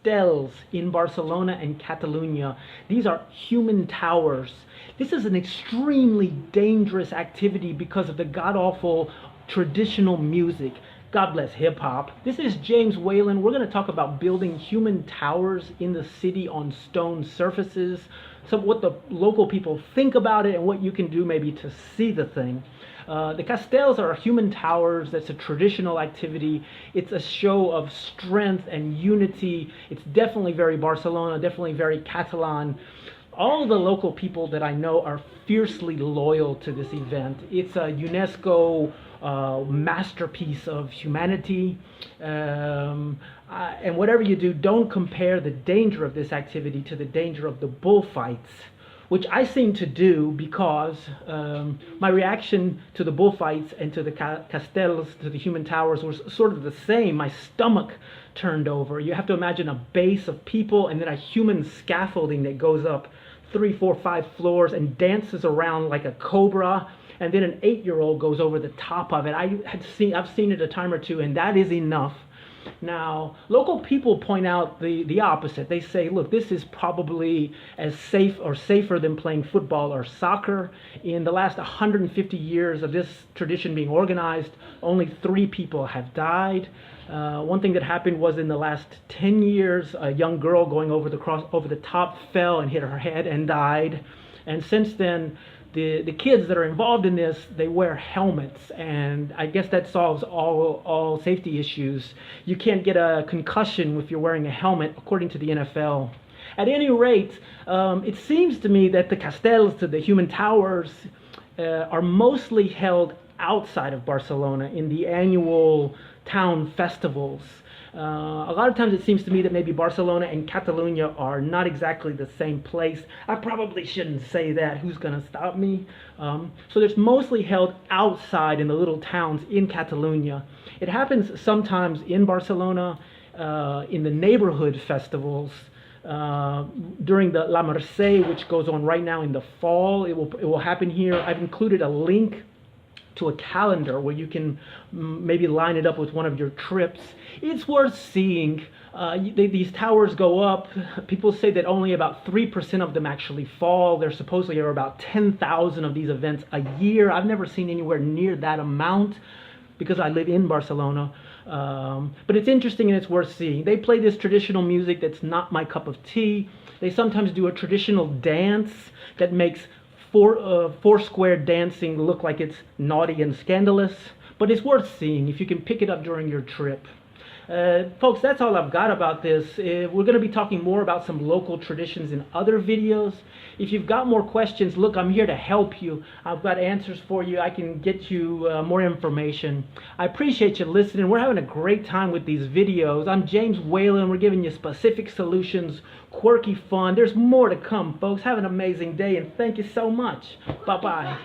Castells in Barcelona and Catalonia. These are human towers. This is an extremely dangerous activity because of the god-awful traditional music. God bless hip-hop. This is James Whalen. We're going to talk about building human towers in the city on stone surfaces, so what the local people think about it and what you can do maybe to see the thing. The Castells are human towers. That's a traditional activity. It's a show of strength and unity. It's definitely very Barcelona, definitely very Catalan. All the local people that I know are fiercely loyal to this event. It's a UNESCO masterpiece of humanity. And whatever you do, don't compare the danger of this activity to the danger of the bullfights, which I seem to do because my reaction to the bullfights and to the Castells, to the human towers, was sort of the same. My stomach turned over. You have to imagine a base of people and then a human scaffolding that goes up 3, 4, 5 floors and dances around like a cobra, and then an 8-year-old goes over the top of it. I've seen it a time or two, and that is enough. Now, local people point out the opposite. They say, look, this is probably as safe or safer than playing football or soccer. In the last 150 years of this tradition being organized, only 3 people have died. One thing that happened was in the last 10 years, a young girl going over the top fell and hit her head and died. And since then, the kids that are involved in this, they wear helmets, and I guess that solves all safety issues. You can't get a concussion if you're wearing a helmet, according to the NFL. At any rate, it seems to me that the Castells, to the human towers, are mostly held outside of Barcelona in the annual town festivals. A lot of times it seems to me that maybe Barcelona and Catalonia are not exactly the same place. I probably shouldn't say that. Who's going to stop me? So it's mostly held outside in the little towns in Catalonia. It happens sometimes in Barcelona in the neighborhood festivals. During the La Mercè, which goes on right now in the fall, it will happen here. I've included a link to a calendar where you can maybe line it up with one of your trips. It's worth seeing. These towers go up. People say that only about 3% of them actually fall. There supposedly are about 10,000 of these events a year. I've never seen anywhere near that amount because I live in Barcelona. But it's interesting and it's worth seeing. They play this traditional music that's not my cup of tea. They sometimes do a traditional dance that makes Foursquare dancing look like it's naughty and scandalous, but it's worth seeing if you can pick it up during your trip. Folks, that's all I've got about this. We're going to be talking more about some local traditions in other videos. If you've got more questions, look, I'm here to help you. I've got answers for you. I can get you more information. I appreciate you listening. We're having a great time with these videos. I'm James Whalen. We're giving you specific solutions, quirky fun. There's more to come, folks. Have an amazing day, and thank you so much. Bye-bye.